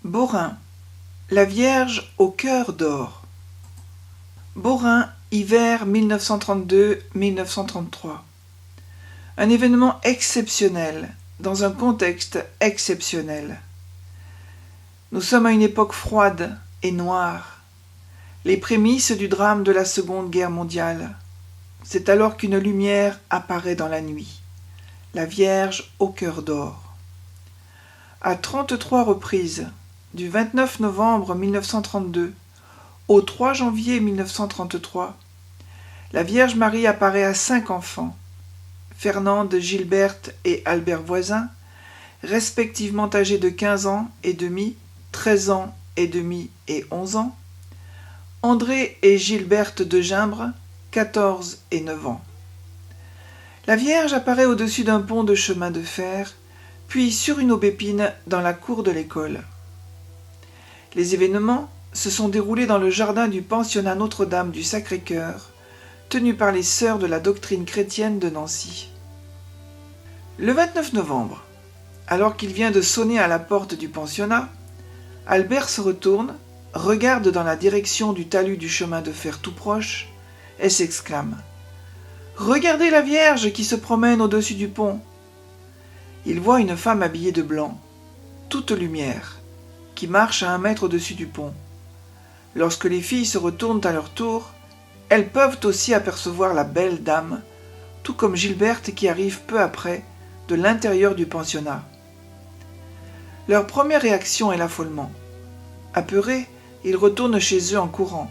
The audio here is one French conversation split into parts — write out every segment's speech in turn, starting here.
Beaurain, la Vierge au cœur d'or. Beaurain, hiver 1932-1933. Un événement exceptionnel, dans un contexte exceptionnel. Nous sommes à une époque froide et noire, les prémices du drame de la Seconde Guerre mondiale. C'est alors qu'une lumière apparaît dans la nuit, la Vierge au cœur d'or. À 33 reprises, du 29 novembre 1932 au 3 janvier 1933, la Vierge Marie apparaît à 5 enfants, Fernande, Gilberte et Albert Voisin, respectivement âgés de 15 ans et demi, 13 ans et demi et 11 ans, André et Gilberte de Gimbre, 14 et 9 ans. La Vierge apparaît au-dessus d'un pont de chemin de fer, puis sur une aubépine dans la cour de l'école. Les événements se sont déroulés dans le jardin du pensionnat Notre-Dame du Sacré-Cœur, tenu par les sœurs de la doctrine chrétienne de Nancy. Le 29 novembre, alors qu'il vient de sonner à la porte du pensionnat, Albert se retourne, regarde dans la direction du talus du chemin de fer tout proche et s'exclame « Regardez la Vierge qui se promène au-dessus du pont !» Il voit une femme habillée de blanc, toute lumière, qui marche à 1 mètre au-dessus du pont. Lorsque les filles se retournent à leur tour, elles peuvent aussi apercevoir la belle dame, tout comme Gilberte qui arrive peu après de l'intérieur du pensionnat. Leur première réaction est l'affolement. Apeurés, ils retournent chez eux en courant,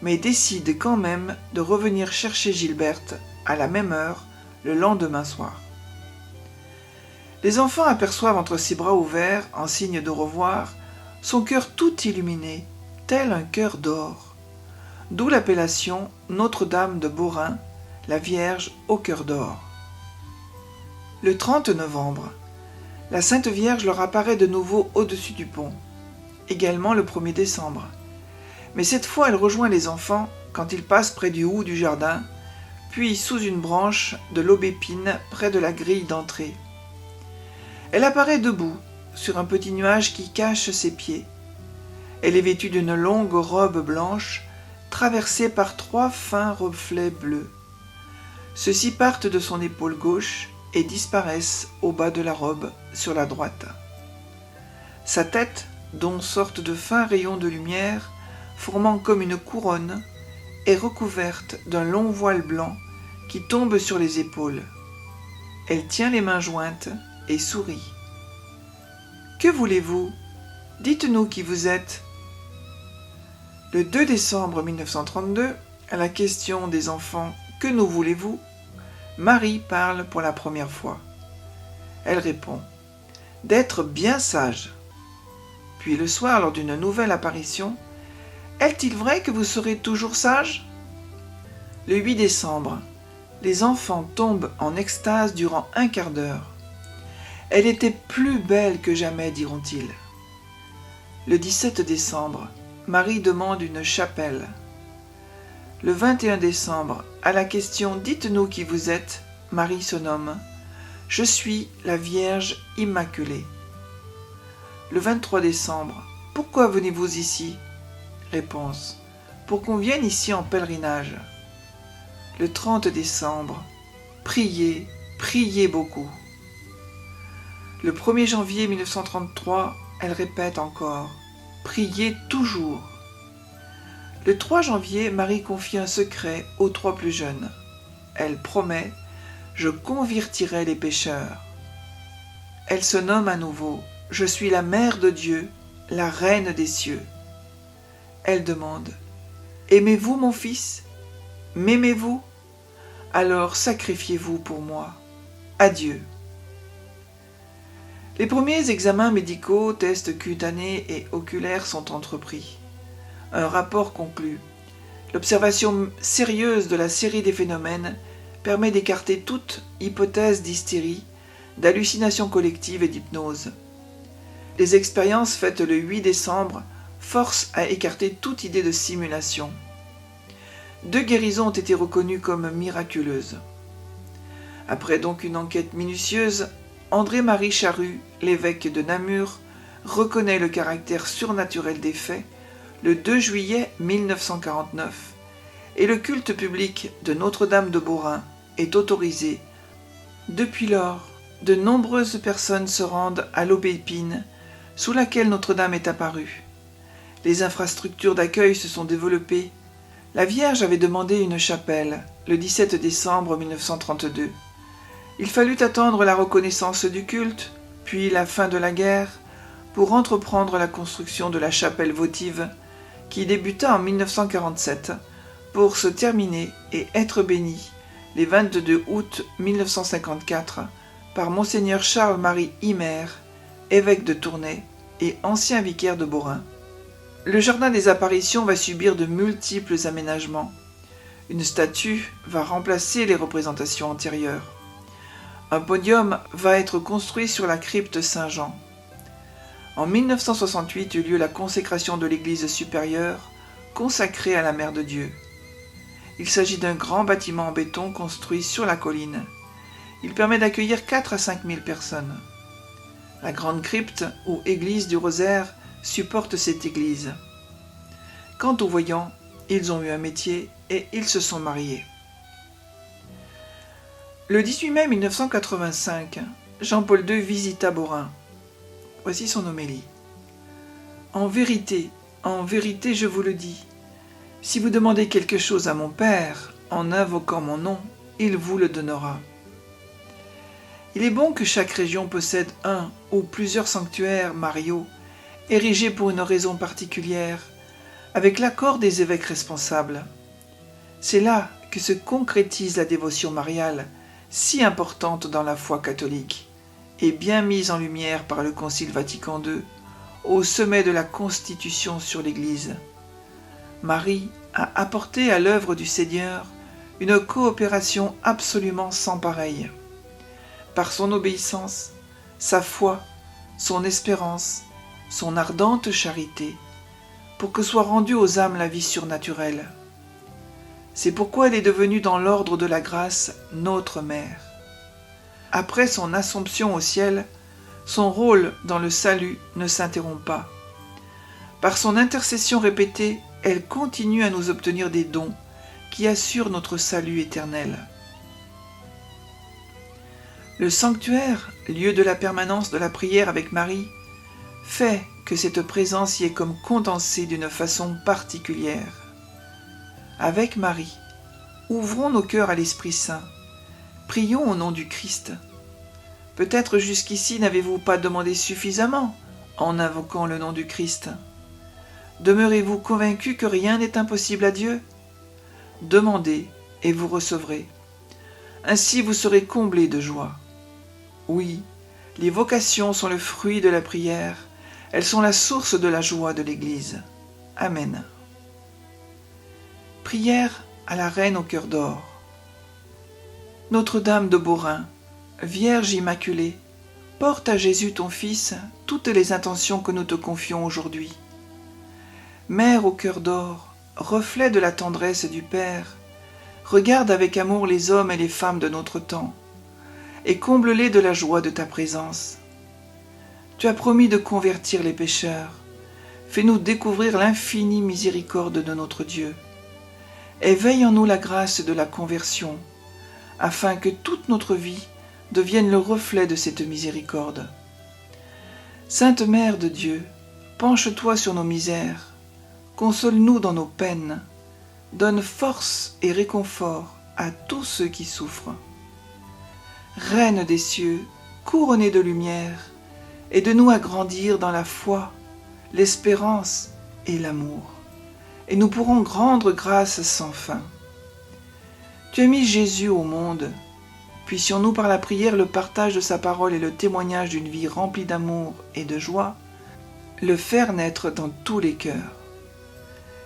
mais décident quand même de revenir chercher Gilberte à la même heure le lendemain soir. Les enfants aperçoivent entre ses bras ouverts, en signe de revoir, son cœur tout illuminé, tel un cœur d'or. D'où l'appellation Notre-Dame de Beaurain, la Vierge au cœur d'or. Le 30 novembre, la Sainte Vierge leur apparaît de nouveau au-dessus du pont, également le 1er décembre. Mais cette fois, elle rejoint les enfants quand ils passent près du hou du jardin, puis sous une branche de l'aubépine près de la grille d'entrée. Elle apparaît debout, sur un petit nuage qui cache ses pieds. Elle est vêtue d'une longue robe blanche, traversée par 3 fins reflets bleus. Ceux-ci partent de son épaule gauche et disparaissent au bas de la robe sur la droite. Sa tête, dont sortent de fins rayons de lumière, formant comme une couronne, est recouverte d'un long voile blanc qui tombe sur les épaules. Elle tient les mains jointes et sourit. « Que voulez-vous ? Dites-nous qui vous êtes. » Le 2 décembre 1932, à la question des enfants « Que nous voulez-vous ?» Marie parle pour la première fois. Elle répond « D'être bien sage. » Puis le soir, lors d'une nouvelle apparition, « Est-il vrai que vous serez toujours sage ?» Le 8 décembre, les enfants tombent en extase durant 1 quart d'heure. Elle était plus belle que jamais, diront-ils. Le 17 décembre, Marie demande une chapelle. Le 21 décembre, à la question « Dites-nous qui vous êtes », Marie se nomme « Je suis la Vierge Immaculée ». Le 23 décembre, « Pourquoi venez-vous ici ?» Réponse « Pour qu'on vienne ici en pèlerinage ». Le 30 décembre, « Priez, priez beaucoup ». Le 1er janvier 1933, elle répète encore « Priez toujours ». Le 3 janvier, Marie confie un secret aux 3 plus jeunes. Elle promet « Je convertirai les pécheurs ». Elle se nomme à nouveau « Je suis la Mère de Dieu, la Reine des cieux ». Elle demande « Aimez-vous mon fils ? M'aimez-vous ? Alors sacrifiez-vous pour moi. Adieu. » Les premiers examens médicaux, tests cutanés et oculaires sont entrepris. Un rapport conclut. L'observation sérieuse de la série des phénomènes permet d'écarter toute hypothèse d'hystérie, d'hallucination collective et d'hypnose. Les expériences faites le 8 décembre forcent à écarter toute idée de simulation. 2 guérisons ont été reconnues comme miraculeuses. Après donc une enquête minutieuse, André-Marie Charru, l'évêque de Namur, reconnaît le caractère surnaturel des faits le 2 juillet 1949 et le culte public de Notre-Dame de Beaurain est autorisé. Depuis lors, de nombreuses personnes se rendent à l'aubépine sous laquelle Notre-Dame est apparue. Les infrastructures d'accueil se sont développées. La Vierge avait demandé une chapelle le 17 décembre 1932. Il fallut attendre la reconnaissance du culte, puis la fin de la guerre, pour entreprendre la construction de la chapelle votive qui débuta en 1947 pour se terminer et être bénie les 22 août 1954 par Monseigneur Charles-Marie Imer, évêque de Tournai et ancien vicaire de Beaurain. Le jardin des apparitions va subir de multiples aménagements. Une statue va remplacer les représentations antérieures. Un podium va être construit sur la crypte Saint-Jean. En 1968 eut lieu la consécration de l'église supérieure, consacrée à la Mère de Dieu. Il s'agit d'un grand bâtiment en béton construit sur la colline. Il permet d'accueillir 4 à 5 000 personnes. La grande crypte ou église du Rosaire supporte cette église. Quant aux voyants, ils ont eu un métier et ils se sont mariés. Le 18 mai 1985, Jean-Paul II visita Beaurain. Voici son homélie. En vérité, je vous le dis, si vous demandez quelque chose à mon Père, en invoquant mon nom, il vous le donnera. Il est bon que chaque région possède un ou plusieurs sanctuaires mariaux, érigés pour une raison particulière, avec l'accord des évêques responsables. C'est là que se concrétise la dévotion mariale, si importante dans la foi catholique, et bien mise en lumière par le Concile Vatican II, au sommet de la Constitution sur l'Église. Marie a apporté à l'œuvre du Seigneur une coopération absolument sans pareille. Par son obéissance, sa foi, son espérance, son ardente charité, pour que soit rendue aux âmes la vie surnaturelle. C'est pourquoi elle est devenue dans l'ordre de la grâce notre Mère. Après son assomption au ciel, son rôle dans le salut ne s'interrompt pas. Par son intercession répétée, elle continue à nous obtenir des dons qui assurent notre salut éternel. Le sanctuaire, lieu de la permanence de la prière avec Marie, fait que cette présence y est comme condensée d'une façon particulière. Avec Marie, ouvrons nos cœurs à l'Esprit Saint, prions au nom du Christ. Peut-être jusqu'ici n'avez-vous pas demandé suffisamment en invoquant le nom du Christ. Demeurez-vous convaincus que rien n'est impossible à Dieu? Demandez et vous recevrez. Ainsi vous serez comblés de joie. Oui, les vocations sont le fruit de la prière, elles sont la source de la joie de l'Église. Amen. Prière à la Reine au cœur d'or. Notre-Dame de Beaurain, Vierge Immaculée, porte à Jésus ton Fils toutes les intentions que nous te confions aujourd'hui. Mère au cœur d'or, reflet de la tendresse du Père, regarde avec amour les hommes et les femmes de notre temps, et comble-les de la joie de ta présence. Tu as promis de convertir les pécheurs, fais-nous découvrir l'infinie miséricorde de notre Dieu. Éveille en nous la grâce de la conversion, afin que toute notre vie devienne le reflet de cette miséricorde. Sainte Mère de Dieu, penche-toi sur nos misères, console-nous dans nos peines, donne force et réconfort à tous ceux qui souffrent. Reine des cieux, couronnée de lumière, aide-nous à grandir dans la foi, l'espérance et l'amour, et nous pourrons rendre grâce sans fin. Tu as mis Jésus au monde, puissions-nous par la prière, le partage de sa parole et le témoignage d'une vie remplie d'amour et de joie, le faire naître dans tous les cœurs.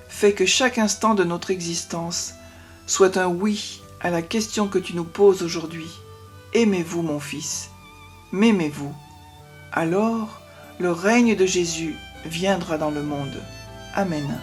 Fais que chaque instant de notre existence soit un oui à la question que tu nous poses aujourd'hui. Aimez-vous mon Fils? M'aimez-vous? Alors, le règne de Jésus viendra dans le monde. Amen.